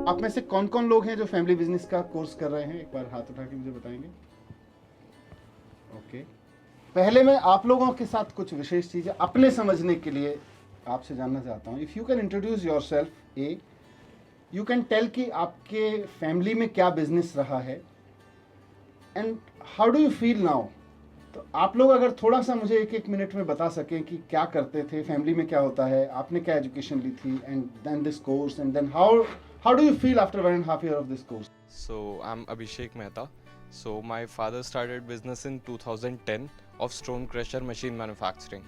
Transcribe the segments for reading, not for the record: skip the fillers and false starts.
आप में से कौन कौन लोग हैं जो फैमिली बिजनेस का कोर्स कर रहे हैं? एक बार हाथ उठा के मुझे बताएंगे। ओके, पहले मैं आप लोगों के साथ कुछ विशेष चीज़ें अपने समझने के लिए आपसे जानना चाहता हूँ। If you can introduce yourself, you can tell कि आपके फैमिली में क्या बिजनेस रहा है and how do you feel now. तो आप लोग अगर थोड़ा सा मुझे एक एक मिनट में बता सकें कि क्या करते थे, फैमिली में क्या होता है, आपने क्या एजुकेशन ली थी, and then this course, and then how do you feel after 1.5 year of this course? So I'm Abhishek Mehta. So my father started business in 2010 of stone crusher machine manufacturing.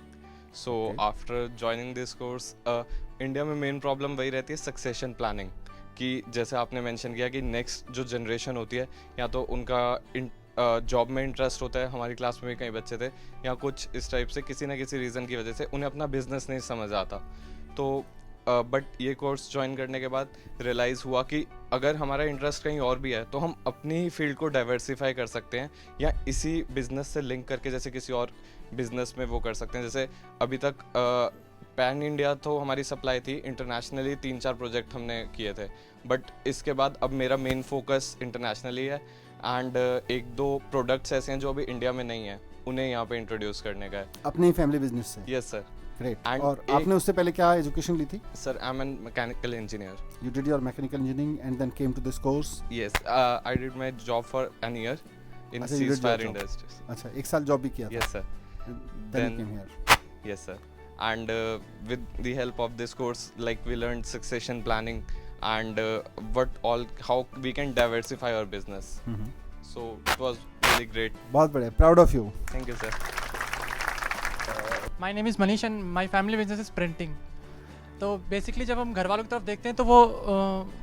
So after joining this course, India में main problem वही रहती है succession planning, कि जैसे आपने mention किया कि next जो जनरेशन होती है या तो उनका जॉब में इंटरेस्ट होता है, हमारी क्लास में भी कई बच्चे थे, या कुछ इस टाइप से किसी ना किसी रीज़न की वजह से उन्हें अपना बिजनेस नहीं समझ आता। तो बट ये कोर्स ज्वाइन करने के बाद रियलाइज़ हुआ कि अगर हमारा इंटरेस्ट कहीं और भी है तो हम अपनी ही फील्ड को डाइवर्सिफाई कर सकते हैं, या इसी बिज़नेस से लिंक करके जैसे किसी और बिज़नेस में वो कर सकते हैं। जैसे अभी तक पैन इंडिया तो हमारी सप्लाई थी, इंटरनेशनली 3-4 प्रोजेक्ट हमने किए थे, बट इसके बाद अब मेरा मेन फोकस इंटरनेशनली है, एंड 1-2 प्रोडक्ट्स ऐसे हैं जो अभी इंडिया में नहीं है, उन्हें यहाँ पे इंट्रोड्यूस करने का है अपनी फैमिली बिजनेस से? Yes sir. ग्रेट। And और आपने उससे पहले क्या एजुकेशन ली थी? Sir I am an mechanical engineer. You did your mechanical engineering and then came to this course? Yes, I did my job for an year in अच्छा, you did Ceasefire your job. Industries. अच्छा, एक साल job भी किया था? Yes, sir. Then you came here. Yes, sir. And with the help of this course, like we learned succession planning and how we can diversify our business. So it was really great. बहुत बढ़िया, proud of you. Thank you, sir. My name is Manish and my family business is printing. तो basically जब हम घर वालों की तरफ देखते हैं तो वो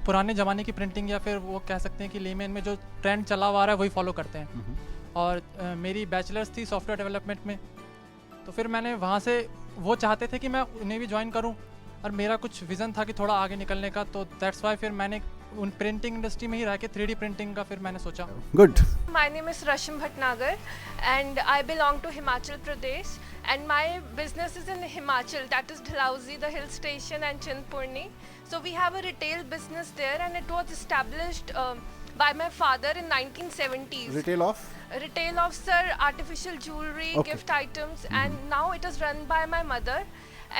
पुराने ज़माने की प्रिंटिंग, या फिर वो कह सकते हैं कि लेमैन में जो ट्रेंड चला हुआ रहा है वही फॉलो करते हैं। और मेरी बैचलर्स थी सॉफ्टवेयर डेवलपमेंट में, तो फिर मैंने वहाँ से वो चाहते थे कि मैं उन्हें भी ज्वाइन करूँ, और मेरा कुछ विज़न था कि थोड़ा आगे निकलने का, तो दैट्स वाई फिर मैंने उन प्रिंटिंग इंडस्ट्री में ही रह के 3D प्रिंटिंग का फिर मैंने सोचा। Good. My name is Rashim Bhatnagar and I belong to Himachal Pradesh, and my business is in Himachal, that is Dhalhausi, the hill station, and Chintpurni. So we have a retail business there, and it was established by my father in 1970s. Retail of? Retail of, sir, artificial jewelry, Okay. gift items, and now it is run by my mother.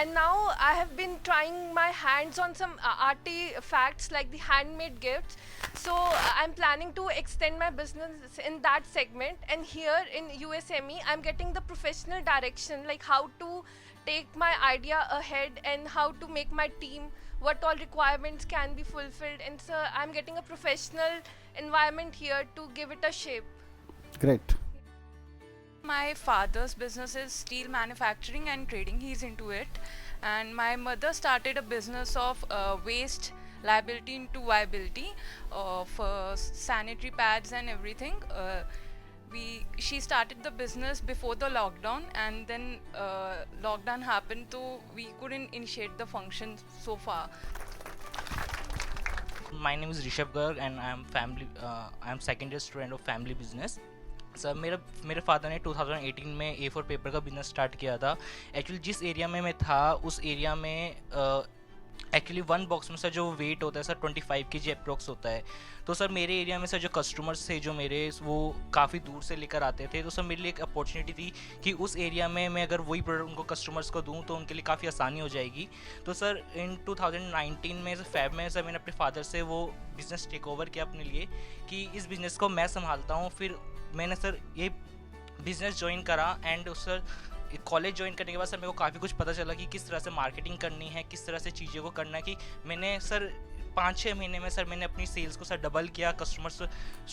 And now I have been trying my hands on some artifacts like the handmade gifts. So I'm planning to extend my business in that segment. And here in USME, I'm getting the professional direction, like how to take my idea ahead and how to make my team, what all requirements can be fulfilled. And so I'm getting a professional environment here to give it a shape. Great. My father's business is steel manufacturing and trading. He's into it. And my mother started a business of waste liability into viability of sanitary pads and everything. She started the business before the lockdown, and then lockdown happened, so we couldn't initiate the function so far. My name is Rishabh Garg and I am second year student of family business. Sir मेरे father ने 2018 में A4 paper का business start किया था। Actually जिस area में मैं था उस एरिया में एक्चुअली 1 बॉक्स में सर जो वेट होता है सर 25 kg अप्रोक्स होता है। तो सर मेरे एरिया में सर जो कस्टमर्स थे जो मेरे, वो काफ़ी दूर से लेकर आते थे। तो सर मेरे लिए एक अपॉर्चुनिटी थी कि उस एरिया में मैं अगर वही प्रोडक्ट उनको कस्टमर्स को दूं तो उनके लिए काफ़ी आसानी हो जाएगी। तो सर इन 2019 में फेब में सर मैंने अपने फादर से वो बिज़नेस टेक ओवर किया अपने लिए कि इस बिज़नेस को मैं संभालता हूँ। फिर मैंने सर ये बिज़नेस ज्वाइन करा, एंड सर कॉलेज ज्वाइन करने के बाद सर मेरे को काफ़ी कुछ पता चला कि किस तरह से मार्केटिंग करनी है, किस तरह से चीज़ों को करना है। कि मैंने सर 5-6 महीने में सर मैंने अपनी सेल्स को सर डबल किया। Customers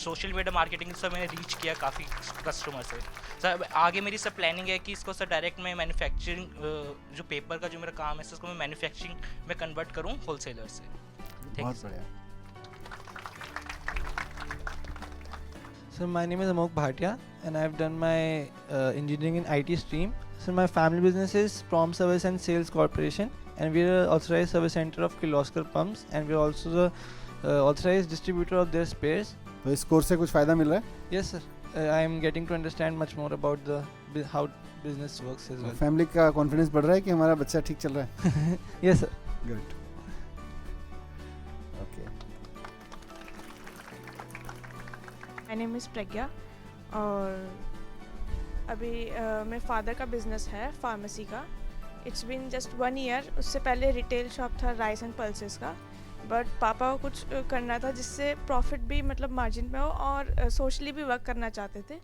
social media marketing sir मैंने रीच किया काफ़ी कस्टमर से। सर आगे मेरी सर प्लानिंग है कि इसको सर डायरेक्ट मैं मैन्युफैक्चरिंग जो पेपर का जो मेरा काम है सर उसको मैं मैन्युफैक्चरिंग में कन्वर्ट करूँ होलसेलर से। बहुत बढ़िया। So my name is Amok Bhatia and I have done my engineering in IT stream. So my family business is Prom Service and Sales Corporation, and we are an authorized service center of Kirloskar Pumps, and we are also the authorized distributor of their spares. तो इस course से कुछ फायदा मिल रहा है? Yes sir, I am getting to understand much more about the how business works as well. Family का confidence बढ़ रहा है कि हमारा बच्चा ठीक चल रहा है? Yes sir. Good. Okay, my name is Pragya और अभी मेरे फादर का बिज़नेस है फार्मेसी का. It's been just 1 year. उससे पहले रिटेल शॉप था राइस एंड पल्सेस का. बट पापा को कुछ करना था जिससे प्रॉफिट भी मतलब मार्जिन में हो और सोशली भी वर्क करना चाहते थे,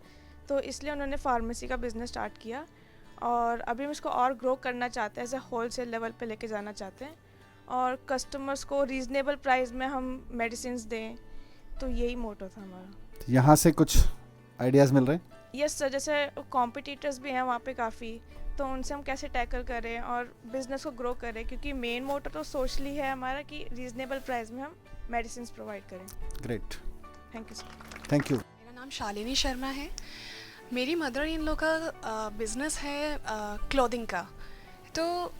तो इसलिए उन्होंने फार्मेसी का बिज़नेस स्टार्ट किया और अभी हम इसको और ग्रो करना चाहते हैं, एज ए होलसेल लेवल पे लेके जाना चाहते हैं और कस्टमर्स को रीज़नेबल प्राइस में हम मेडिसिन दें, तो यही मोटो था हमारा. यहाँ से कुछ आइडियाज़ मिल रहे हैं? यस सर, जैसे कॉम्पिटिटर्स भी हैं वहाँ पे काफ़ी, तो उनसे हम कैसे टैकल करें और बिज़नेस को ग्रो करें, क्योंकि मेन मोटो तो सोशली है हमारा कि रीज़नेबल प्राइस में हम मेडिसिन प्रोवाइड करें. Great, thank you sir. Thank you. मेरा नाम शालिनी शर्मा है. मेरी मदर इन लोग का बिज़नेस है क्लोथिंग का, तो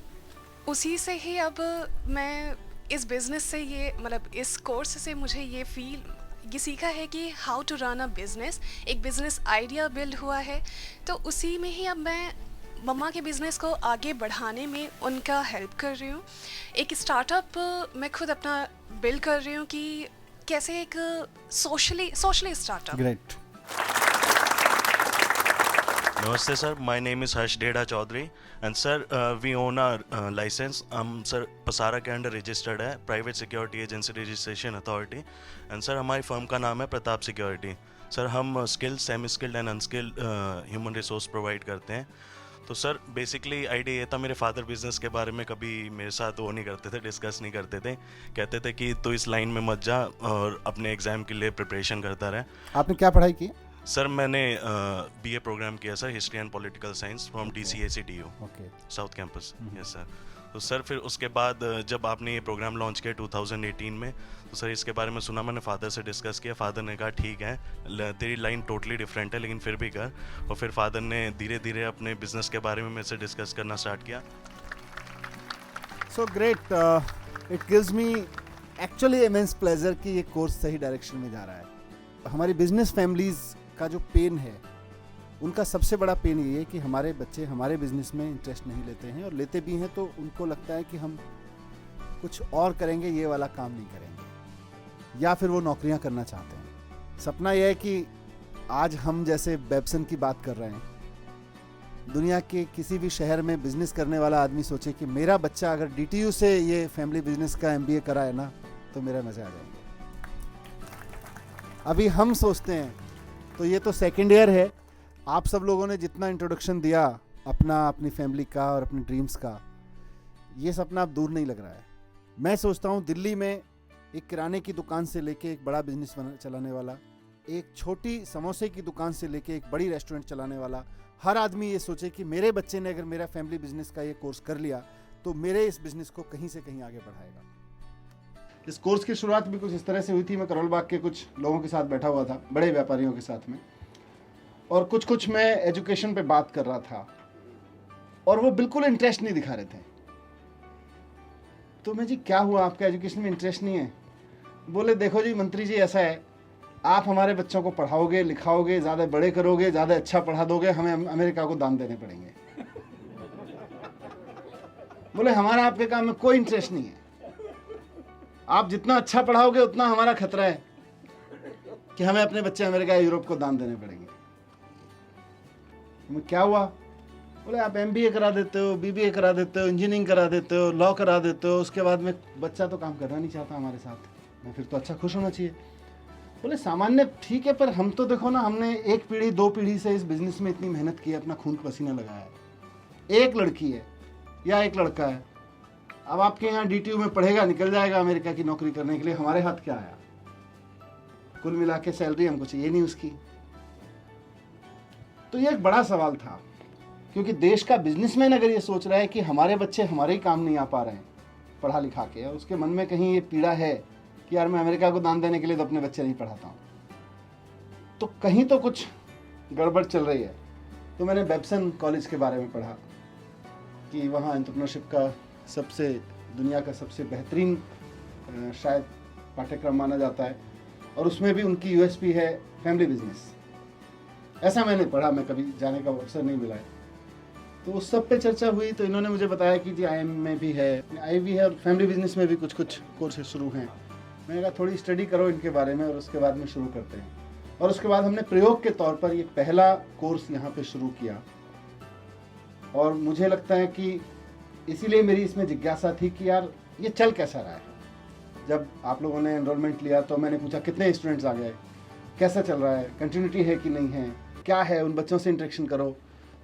उसी से ही अब मैं इस बिज़नेस से ये मतलब इस कोर्स से मुझे ये सीखा है कि how to run a business. एक बिज़नेस आइडिया बिल्ड हुआ है, तो उसी में ही अब मैं मम्मा के बिज़नेस को आगे बढ़ाने में उनका हेल्प कर रही हूँ. एक स्टार्टअप मैं खुद अपना बिल्ड कर रही हूँ कि कैसे एक socially startup. Great. Namaste sir, my name is Harsh Deda Chaudhary and sir we own our license. Sir पसारा के अंडर रजिस्टर्ड है, private security agency registration authority. And sir हमारी फर्म का नाम है प्रताप सिक्योरिटी. सर हम skilled, semi skilled and unskilled human resource provide करते हैं. तो सर बेसिकली आइडिया ये था, मेरे फादर बिजनेस के बारे में कभी मेरे साथ वो नहीं करते थे, डिस्कस नहीं करते थे. कहते थे कि तो इस लाइन में मत जा और अपने एग्ज़ाम के लिए प्रिपरेशन करता रहे. आपने क्या पढ़ाई की? सर मैंने बीए प्रोग्राम किया sir, history and political science from DCACTU south campus. Yes sir. तो सर फिर उसके बाद जब आपने ये प्रोग्राम लॉन्च किया 2018 में, तो सर इसके बारे में सुना, मैंने फादर से डिस्कस किया. फादर ने कहा ठीक है, तेरी लाइन टोटली डिफरेंट है लेकिन फिर भी कर. और फिर फादर ने धीरे धीरे अपने बिजनेस के बारे में मेरे से डिस्कस करना स्टार्ट किया. So great. It gives me actually immense pleasure कि ये कोर्स सही डायरेक्शन में जा रहा है. हमारी बिजनेस फैमिलीज़ का जो पेन है, उनका सबसे बड़ा पेन ये है कि हमारे बच्चे हमारे बिजनेस में इंटरेस्ट नहीं लेते हैं, और लेते भी हैं तो उनको लगता है कि हम कुछ और करेंगे, ये वाला काम नहीं करेंगे, या फिर वो नौकरियां करना चाहते हैं. सपना यह है कि आज हम जैसे बेब्सन की बात कर रहे हैं, दुनिया के किसी भी शहर में बिजनेस करने वाला आदमी सोचे कि मेरा बच्चा अगर DTU से ये फैमिली बिजनेस का MBA करा है ना, तो मेरा मज़ा आ जाएंगे. अभी हम सोचते हैं, तो ये तो सेकेंड ईयर है. आप सब लोगों ने जितना इंट्रोडक्शन दिया अपनी फैमिली का और अपने ड्रीम्स का, ये सपना अब दूर नहीं लग रहा है. मैं सोचता हूँ दिल्ली में एक किराने की दुकान से लेके एक बड़ा बिजनेस चलाने वाला, एक छोटी समोसे की दुकान से लेके एक बड़ी रेस्टोरेंट चलाने वाला, हर आदमी ये सोचे कि मेरे बच्चे ने अगर मेरा फैमिली बिजनेस का ये कोर्स कर लिया तो मेरे इस बिजनेस को कहीं से कहीं आगे बढ़ाएगा. इस कोर्स की शुरुआत भी कुछ इस तरह से हुई थी. मैं करोल बाग के कुछ लोगों के साथ बैठा हुआ था, बड़े व्यापारियों के साथ में, और कुछ मैं एजुकेशन पे बात कर रहा था और वो बिल्कुल इंटरेस्ट नहीं दिखा रहे थे. तो मैं जी क्या हुआ, आपका एजुकेशन में इंटरेस्ट नहीं है? बोले देखो जी मंत्री जी, ऐसा है, आप हमारे बच्चों को पढ़ाओगे लिखाओगे, ज़्यादा बड़े करोगे, ज़्यादा अच्छा पढ़ा दोगे, हमें अमेरिका को दान देने पड़ेंगे. बोले हमारा आपके काम में कोई इंटरेस्ट नहीं है, आप जितना अच्छा पढ़ाओगे उतना हमारा खतरा है कि हमें अपने बच्चे अमेरिका या यूरोप को दान देने पड़ेंगे. तो क्या हुआ? बोले आप MBA करा देते हो, BBA करा देते हो, इंजीनियरिंग करा देते हो, लॉ करा देते हो, उसके बाद में बच्चा तो काम करना नहीं चाहता हमारे साथ, मैं फिर तो अच्छा खुश होना चाहिए. बोले सामान्य ठीक है, पर हम तो देखो ना, हमने 1 पीढ़ी 2 पीढ़ी से इस बिजनेस में इतनी मेहनत की है, अपना खून पसीना लगाया है. एक लड़की है या एक लड़का है, अब आपके यहाँ DTU में पढ़ेगा, निकल जाएगा अमेरिका की नौकरी करने के लिए, हमारे हाथ क्या आया? कुल मिला के सैलरी हमको चाहिए नहीं उसकी. तो ये एक बड़ा सवाल था, क्योंकि देश का बिजनेसमैन अगर ये सोच रहा है कि हमारे बच्चे हमारे ही काम नहीं आ पा रहे हैं पढ़ा लिखा के, और उसके मन में कहीं ये पीड़ा है कि यार मैं अमेरिका को दान देने के लिए तो अपने बच्चे नहीं पढ़ाता हूँ, तो कहीं तो कुछ गड़बड़ चल रही है. तो मैंने बेब्सन कॉलेज के बारे में पढ़ा कि वहाँ एंटरप्रेन्योरशिप का दुनिया का सबसे बेहतरीन शायद पाठ्यक्रम माना जाता है, और उसमें भी उनकी USP है फैमिली बिजनेस. ऐसा मैंने पढ़ा, मैं कभी जाने का अवसर नहीं मिला है. तो उस सब पे चर्चा हुई, तो इन्होंने मुझे बताया कि जी IIM में भी है, IB है, और फैमिली बिजनेस में भी कुछ कोर्सेज शुरू हैं. मैंने कहा थोड़ी स्टडी करो इनके बारे में और उसके बाद में शुरू करते हैं. और उसके बाद हमने प्रयोग के तौर पर ये पहला कोर्स यहाँ पे शुरू किया। और मुझे लगता है कि इसीलिए मेरी इसमें जिज्ञासा थी कि यार ये चल कैसा रहा है। जब आप लोगों ने एनरोलमेंट लिया तो मैंने पूछा कितने स्टूडेंट्स आ गए, कैसा चल रहा है, कंटिन्यूटी है कि नहीं है, क्या है, उन बच्चों से इंटरेक्शन करो।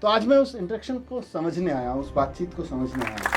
तो आज मैं उस इंटरेक्शन को समझने आया, उस बातचीत को समझने आया।